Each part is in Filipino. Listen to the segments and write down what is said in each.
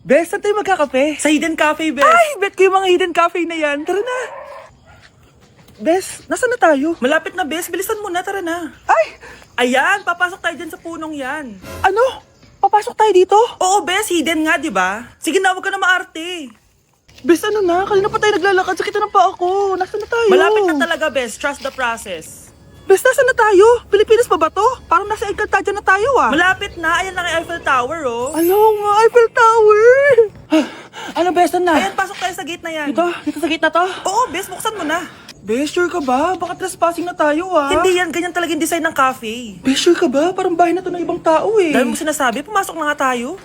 Bes, saan tayo magkakape? Sa Hidden Cafe, Bes. Ay, bet ko yung mga hidden cafe na yan. Tara na. Bes, nasaan na tayo? Malapit na, Bes. Bilisan mo na, tara na. Ay, Ayan, papasok tayo dyan sa punong yan. ano? Papasok tayo dito? Oo, Bes, hidden nga, di ba? Sige na, huwag ka na maarte. Bes, ano na? Kanina pa tayo naglalakad. Sakit na pa ako. Nasaan na tayo? Malapit na talaga, Bes. Trust the process. Bes, nasaan na tayo? Pilipinas pa ba to? Parang nasa Encantadia na tayo ah. Malapit na. Ayan na ang Eiffel Tower, oh. Ayaw nga, Eiffel Tower! Ano, Bes, saan na? Ayan, pasok tayo sa gate na yan. Dito sa gate na to? Oo, Bes, buksan mo na. Bes, sure ka ba? Baka trespassing na tayo ah. Hindi yan, ganyan talaga yung design ng cafe. Bes, sure ka ba? Parang bahay na to ng ibang tao eh. Dahil mo sinasabi, pumasok na nga tayo.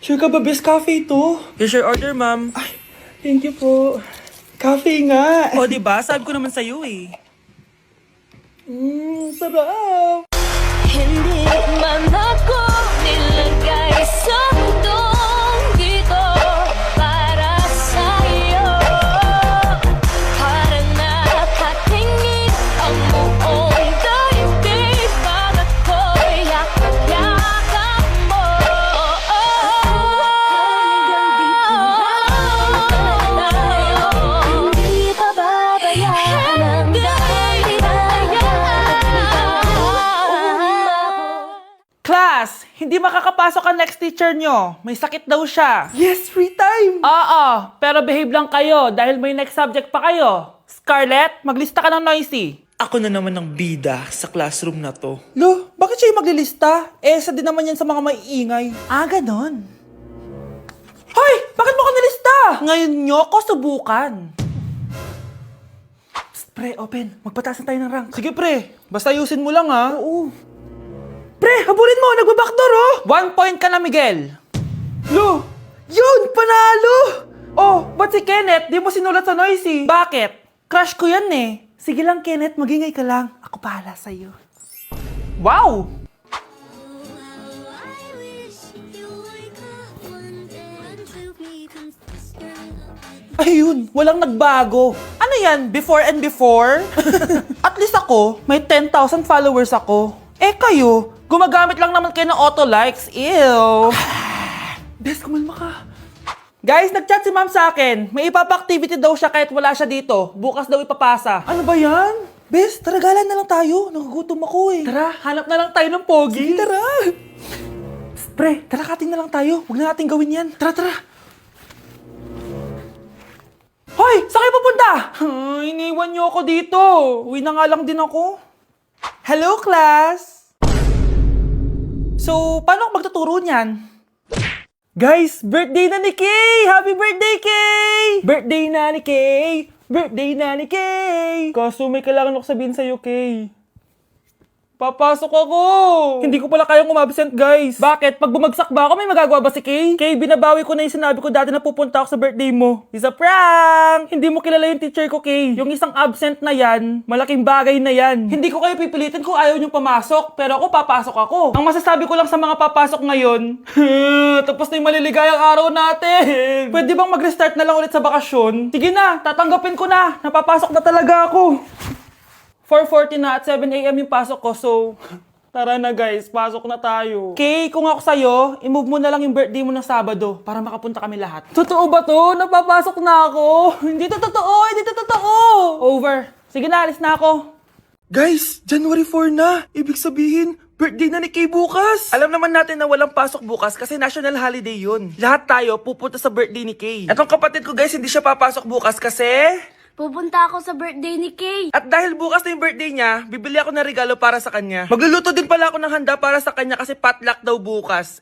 Sure ka ba, Bes, cafe to? Here's your order, ma'am. Ay, thank you po. Cafe nga. O, di ba? Sabi ko naman sa'yo, eh. Sarap. Hindi man ako nilagay sa mundong dito para sa'yo. Para nakatingin ang buong daigdig pag ako'y yakap-yakap mo. Hindi pababayaan ang Class, hindi makakapasok ang next teacher nyo. May sakit daw siya. Yes, free time. Oo, pero behave lang kayo dahil may next subject pa kayo. Scarlett, maglista ka ng noisy. Ako na naman ang bida sa classroom na to. Lo, bakit siya yung maglilista? Isa din naman yan sa mga maiingay. Ah, ganon. Hoy! Bakit mo ka nilista? Ngayon nyo ko subukan. Psst, pre, open. Magpataas na tayo ng rank. Sige pre, basta ayusin mo lang ha. Oo. Pre, habulin mo! Nagbabackdoor oh! 1 point ka na, Miguel. Lo! Yun! Panalo! Oh, ba't si Kenneth di mo sinulat sa noisy? Bakit? Crush ko yan eh. Sige lang, Kenneth. Magingay ka lang. Ako bahala sa'yo. Wow! Ayun, walang nagbago. Ano yan, before and before? At least ako, may 10,000 followers ako. Eh kayo, gumagamit lang naman kayo ng auto likes. Ew. Bes, kumalma ka. Guys, nag-chat si ma'am sa akin. May ipapa-activity daw siya kahit wala siya dito. Bukas daw ipapasa. Ano ba yan? Bes, tara galan na lang tayo. Nagugutom ako eh. Tara, hanap na lang tayo ng pogi. Sige, tara. Psst, pre, tara kating na lang tayo. Huwag na natin gawin yan. Tara, tara. Hoy! Saan kayo pupunta? Iniwan niyo ako dito. Uwi na nga lang din ako. Hello, class! So, paano ako magtuturo niyan? Guys, birthday na ni Kay! Happy birthday, Kay! Birthday na ni Kay! Birthday na ni Kay! Kaso may kailangan ako sabihin sa'yo, Kay. Papasok ako! Hindi ko pala kayang umabsent, guys. Bakit? Pag bumagsak ba ako, may magagawa ba si Kay? Kay, binabawi ko na yung sinabi ko dati na pupunta ako sa birthday mo. It's a prank! Hindi mo kilala yung teacher ko, Kay. Yung isang absent na yan, malaking bagay na yan. Hindi ko kayo pipilitin kung ayaw niyong pumasok, pero ako papasok ako. Ang masasabi ko lang sa mga papasok ngayon, tapos na yung maliligayang araw natin. Pwede bang mag-restart na lang ulit sa bakasyon? Sige na, tatanggapin ko na. Napapasok na talaga ako. 4:40 na at 7 a.m. yung pasok ko, so tara na guys, pasok na tayo. Kay, kung ako sa'yo, i-move mo na lang yung birthday mo ng Sabado para makapunta kami lahat. Totoo ba to? Napapasok na ako. Hindi to totoo, hindi to totoo. Over. Sige na, alis na ako. Guys, January 4 na. Ibig sabihin, birthday na ni Kay bukas. Alam naman natin na walang pasok bukas kasi national holiday yun. Lahat tayo pupunta sa birthday ni Kay. Etong kapatid ko guys, hindi siya papasok bukas kasi... Pupunta ako sa birthday ni Kay. At dahil bukas na yung birthday niya, bibili ako ng regalo para sa kanya. Magluluto din pala ako ng handa para sa kanya kasi potluck daw bukas.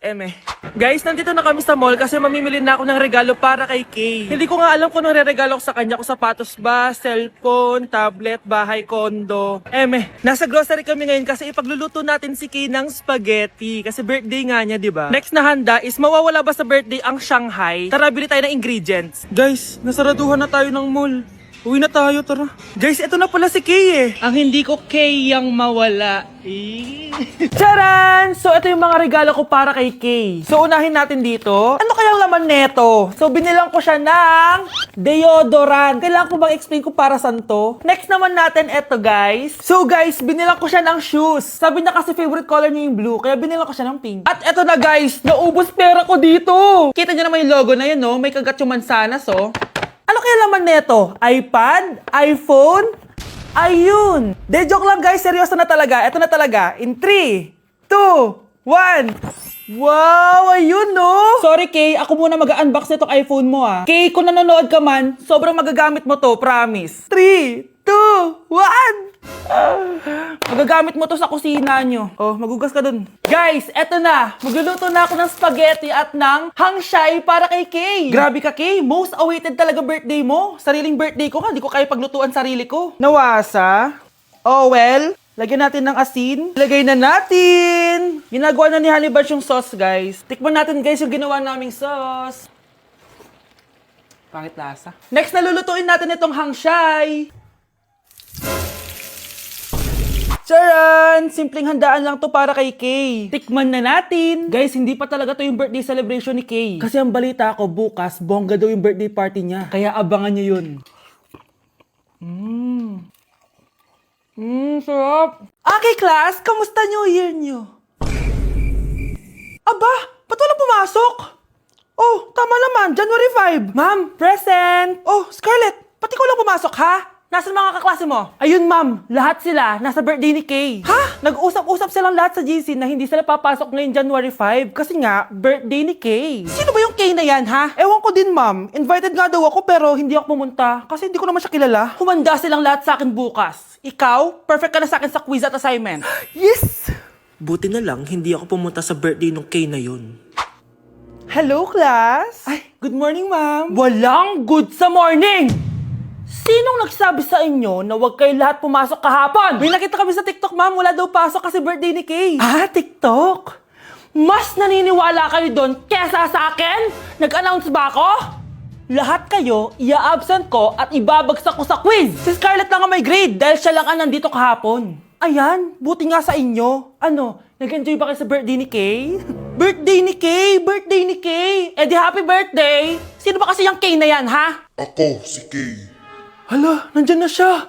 Guys, nandito na kami sa mall kasi mamimili na ako ng regalo para kay Kay. Hindi ko nga alam kung anong regalo ko sa kanya. Kung sapatos ba, cellphone, tablet, bahay, kondo. Nasa grocery kami ngayon kasi ipagluluto natin si Kay ng spaghetti. Kasi birthday nga niya, di ba? Next na handa is mawawala ba sa birthday ang Shanghai? Tara, bili tayo ng ingredients. Guys, nasaraduhan na tayo ng mall. Uwi na tayo, tara. Guys, ito na pala si Kay eh. Ang hindi ko Kay yang mawala. Charan! So, ito yung mga regalo ko para kay Kay. So, unahin natin dito. Ano kayang laman neto? So, binilang ko siya ng deodorant. Kailangan ko bang explain ko para saan to? Next naman natin, ito guys. So, guys, binilang ko siya ng shoes. Sabi niya kasi favorite color niya yung blue, kaya binilang ko siya ng pink. At ito na guys, naubos pera ko dito. Kita niyo naman yung logo na yun, no? May kagat yung mansanas, oh. Ano kaya laman neto? iPad? iPhone? Ayun! De, joke lang guys, seryoso na talaga. Ito na talaga. In 3, 2, 1. Wow! Ayun, no? Sorry, Kay. Ako muna mag-unbox nitong iPhone mo, ah. Kay, kung nanonood ka man, sobrang magagamit mo to, promise. 3, 2, 1. Magagamit mo to sa kusina nyo. Oh, magugas ka dun. Guys, eto na. Magluluto na ako ng spaghetti at ng hangshai para kay Kay. Grabe ka, Kay. Most awaited talaga birthday mo. Sariling birthday ko ka. Hindi ko kaya paglutuan sarili ko. Nawasa? Oh, well. Lagyan natin ng asin. Lagay na natin. Ginagawa na ni Honey Bunch yung sauce, guys. Tikman natin, guys, yung ginawa naming sauce. Pangit lasa. Next, nalulutuin natin itong hangshai. Charan! Simpleng handaan lang to para kay Kay. Tikman na natin. Guys, hindi pa talaga to yung birthday celebration ni Kay. Kasi ang balita ko, bukas, bongga daw yung birthday party niya. Kaya abangan niyo yun. Sarap. Okay, class, kamusta New Year niyo? Aba, ba't wala pumasok? Oh, tama naman, January 5. Ma'am, present. Oh, Scarlett, pati ko lang pumasok, ha? Nasaan mga kaklase mo? Ayun, ma'am. Lahat sila nasa birthday ni Kay. Ha? Nag-usap-usap silang lahat sa GC na hindi sila papasok ngayong January 5 kasi nga, birthday ni Kay. Sino ba yung Kay na yan, ha? Ewan ko din, ma'am. Invited nga daw ako pero hindi ako pumunta kasi hindi ko naman siya kilala. Humanda silang lahat sa akin bukas. Ikaw, perfect ka na sa akin sa quiz at assignment. Yes! Buti na lang, hindi ako pumunta sa birthday nung Kay na yun. Hello, class? Ay, good morning, ma'am. Walang good sa morning! Sinong nagsabi sa inyo na huwag kayo lahat pumasok kahapon? May nakita kami sa TikTok, ma'am. Wala daw pasok kasi birthday ni Kay. Ah, TikTok? Mas naniniwala kayo doon kesa sa akin? Nag-announce ba ako? Lahat kayo, ia-absent ko at ibabagsak ko sa quiz. Si Scarlett lang ang may grade dahil siya lang ang nandito kahapon. Ayan, buti nga sa inyo. Ano, nag-enjoy ba kayo sa birthday ni Kay? Birthday ni Kay! Birthday ni Kay! Eh di happy birthday! Sino ba kasi yung Kay na yan, ha? Ako, si Kay. Hala, nandyan na siya.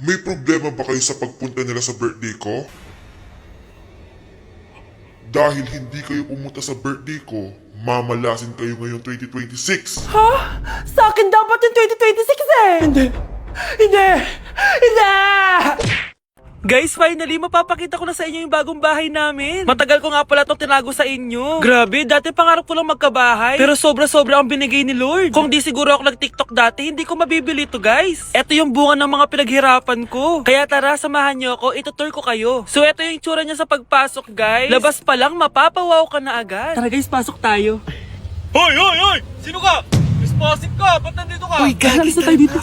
May problema ba kayo sa pagpunta nila sa birthday ko? Dahil hindi kayo pumunta sa birthday ko, mamalasin kayo ngayong 2026. Ha? Sa akin dapat yung 2026 eh! Hindi! Hindi! Hindi! Guys, finally, mapapakita ko na sa inyo yung bagong bahay namin. Matagal ko nga pala itong tinago sa inyo. Grabe, dati pangarap ko lang magkabahay. Pero sobra-sobra ang binigay ni Lord. Kung di siguro ako nag-TikTok dati, hindi ko mabibili ito, guys. Ito yung bunga ng mga pinaghirapan ko. Kaya tara, samahan nyo ako, itutur ko kayo. So, ito yung itsura niya sa pagpasok, guys. Labas pa lang, mapapawaw ka na agad. Tara guys, pasok tayo. Hoy! Hoy! Hoy! Sino ka? Responsive ka! Ba't nandito ka? Uy, galis na tayo dito.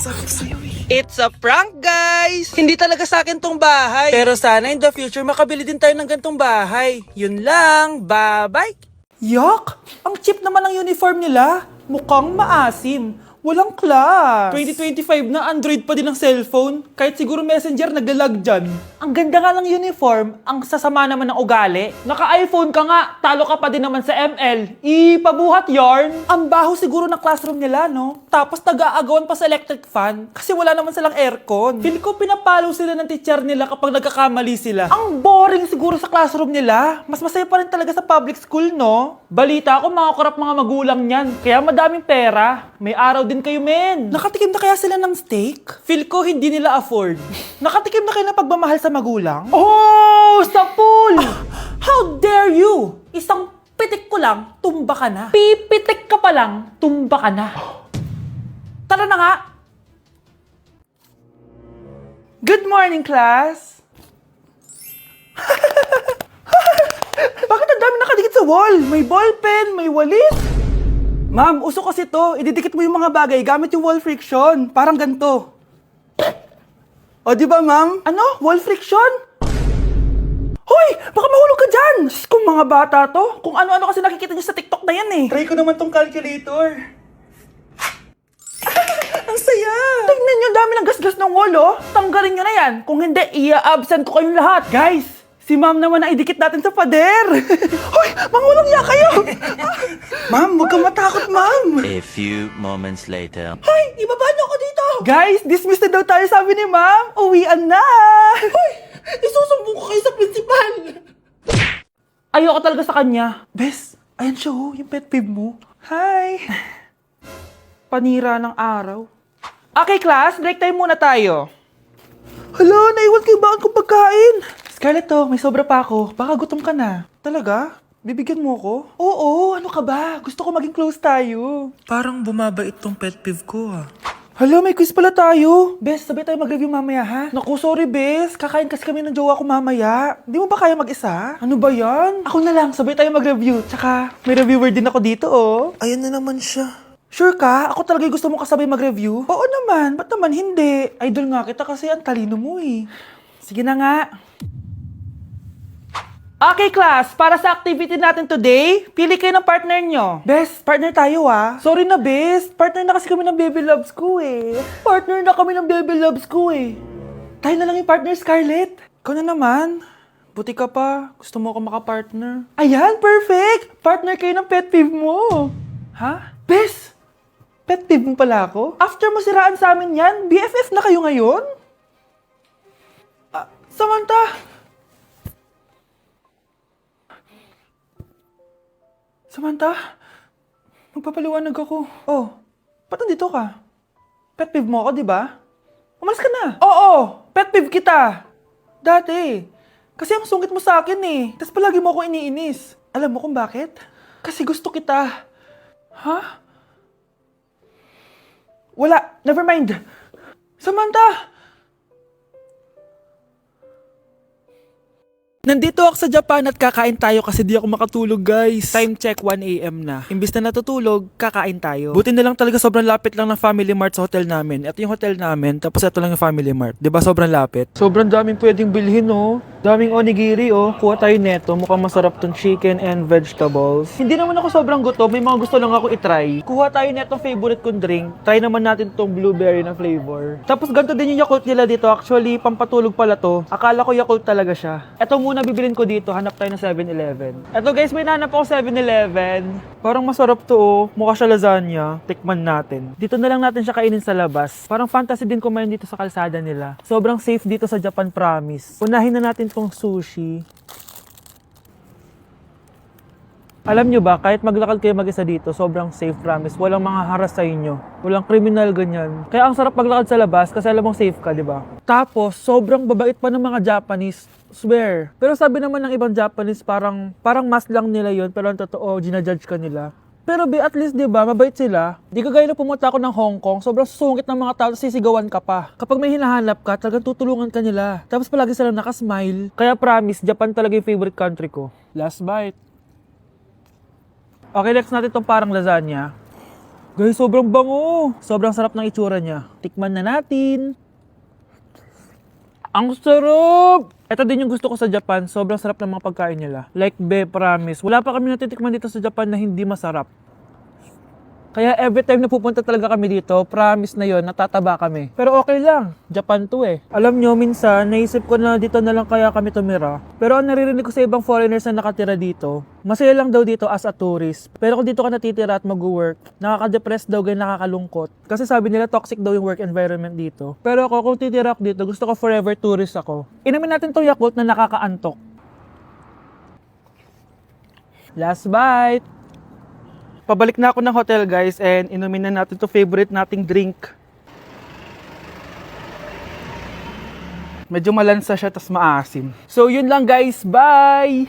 It's a prank, guys! Hindi talaga sa akin tong bahay. Pero sana in the future, makabili din tayo ng gantong bahay. Yun lang. Bye-bye! Yuck! Ang cheap naman ng uniform nila. Mukhang maasim. Walang class. 2025 na, Android pa din ang cellphone. Kahit siguro Messenger, naglalag dyan. Ang ganda nga ng uniform, ang sasama naman ng ugali. Naka-iPhone ka nga, talo ka pa din naman sa ML. Ipabuhat yarn. Ang baho siguro ng classroom nila, no? Tapos nag-aagawan pa sa electric fan kasi wala naman silang aircon. Feel ko pinapalo sila ng teacher nila kapag nagkakamali sila. Ang boring siguro sa classroom nila. Mas masaya pa rin talaga sa public school, no? Balita ko, mga korap mga magulang niyan. Kaya madaming pera. May araw din kayo, men. Nakatikim na kaya sila ng steak? Feel ko hindi nila afford. Nakatikim na kayo ng pagmamahal sa magulang? Oh, sa pool! How dare you? Isang pitik ko lang, tumba ka na. Pipitik ka pa lang, tumba ka na. Tara na nga. Good morning, class. Bakit ang dami nakadikit sa wall? May ballpen, may walis. Ma'am, uso kasi to. Ididikit mo yung mga bagay gamit yung wall friction. Parang ganito. O, di ba, ma'am? Ano? Wall friction? Hoy! Baka mahulog ka dyan! Kung mga bata to, kung ano-ano kasi nakikita niyo sa TikTok na yan eh. Try ko naman tong calculator. Ang saya! Tingnan nyo, dami ng gasgas ng wall, oh. Tanggalin nyo na yan. Kung hindi, i-absent ko kayong lahat. Guys, si ma'am naman ang idikit natin sa pader. Hoy! Mga walang iya kayo! Ma'am, huwag kang matakot, ma'am! A few moments later. Hoy! Ibaba niyo ako dito! Guys, dismiss na daw tayo, sabi ni ma'am. Uwian na. Hoy! Isusumbong ko kayo sa principal! Ayoko talaga sa kanya. Bes, ayan siya oh, yung pet peeve mo. Hi. Panira ng araw. Okay, class, break time muna tayo. Hala, naiwan kayo bakit kong pagkain? Scarlett, to, may sobra pa ako. Baka gutom ka na. Talaga? Bibigyan mo ako? Oo, ano ka ba? Gusto ko maging close tayo. Parang bumabait tong pet peeve ko ah. Hala, may quiz pala tayo. Bes, sabay tayo mag-review mamaya, ha? Naku, sorry, Bes. Kakain kasi kami ng jowa ko mamaya. Di mo ba kaya mag-isa? Ano ba yan? Ako na lang, sabay tayo mag-review. Tsaka, may reviewer din ako dito, oh. Ayan na naman siya. Sure ka? Ako talaga yung gusto mo kasabay mag-review? Oo naman, ba't naman hindi? Idol nga kita kasi ang talino mo, eh. Sige na nga. Okay, class. Para sa activity natin today, pili kayo ng partner nyo. Bes, partner tayo ah. Sorry na, Bes. Partner na kasi kami ng baby loves ko, eh. Partner na kami ng baby loves ko, eh. Tayo na lang yung partner, Scarlett. Ikaw na naman. Buti ka pa. Gusto mo ako makapartner. Ayan, perfect! Partner kayo ng pet peeve mo. Ha? Bes, pet peeve mo pala ako? After mo siraan sa amin yan, BFF na kayo ngayon? Samantha! Samantha, magpapaliwanag ako. Oh, ba't nandito ka? Pet peeve mo ako, di ba? Umalis ka na. Oo, pet peeve kita. Dati. Kasi ang sungit mo sa akin eh. Tapos palagi mo ako iniinis. Alam mo kung bakit? Kasi gusto kita. Ha? Wala, never mind. Samantha! Nandito ako sa Japan at kakain tayo kasi di ako makatulog, guys. Time check, 1 AM na. Imbis na natutulog, kakain tayo. Buti na lang talaga sobrang lapit lang ng Family Mart sa hotel namin. Ito yung hotel namin, tapos ito lang yung Family Mart. 'Di ba sobrang lapit? Sobrang daming pwedeng bilhin, oh. Daming onigiri, oh. Kuha tayo neto. Mukhang masarap tong chicken and vegetables. Hindi naman ako sobrang gutom. May mga gusto lang ako itry. Kuha tayo netong favorite kong drink. Try naman natin tong blueberry na flavor. Tapos ganito din yung Yakult nila dito. Actually, pampatulog pala to. Akala ko Yakult talaga siya. Ito muna bibilin ko dito. Hanap tayo ng 7-Eleven. Ito guys, may nanap ako 7-Eleven. Parang masarap to, oh. Mukha siya lasagna. Tikman natin. Dito na lang natin siya kainin sa labas. Parang fantasy din kumain dito sa kalsada nila. Sobrang safe dito sa Japan, promise. Unahin na natin tong sushi. Alam nyo ba, kahit maglakad kayo mag-isa dito, sobrang safe, promise. Walang mga haras sa inyo. Walang kriminal, ganyan. Kaya ang sarap maglakad sa labas kasi alam mong safe ka, di ba? Tapos, sobrang babait pa ng mga Japanese. Swear. Pero sabi naman ng ibang Japanese, parang mas lang nila yon, pero ang totoo, ginajudge ka nila. Pero at least, di ba, mabait sila. Di kagaya na pumunta ako ng Hong Kong, sobrang susungit ng mga tao, sisigawan ka pa. Kapag may hinahanap ka, talagang tutulungan ka nila. Tapos palagi sila nakasmile. Kaya promise, Japan talaga yung favorite country ko. Last bite. Okay, next natin tong parang lasagna. Guys, sobrang bango. Sobrang sarap ng itsura niya. Tikman na natin. Ang sarap! Ito din yung gusto ko sa Japan. Sobrang sarap ng mga pagkain nila. Like, promise. Wala pa kami natitikman dito sa Japan na hindi masarap. Kaya every time na pupunta talaga kami dito, promise na yon, natataba kami. Pero okay lang, Japan to eh. Alam nyo, minsan, naisip ko na dito na lang kaya kami tumira. Pero ang naririnig ko sa ibang foreigners na nakatira dito, masaya lang daw dito as a tourist. Pero kung dito ka natitira at mag-work, nakaka-depress daw, ganyan nakakalungkot. Kasi sabi nila toxic daw yung work environment dito. Pero ako, kung titira ako dito, gusto ko forever tourist ako. Inamin natin tong Yakult na nakakaantok. Last bite! Pabalik na ako ng hotel, guys, and inumin na natin to favorite nating drink. Medyo malansa siya, tas maasim. So, yun lang, guys. Bye!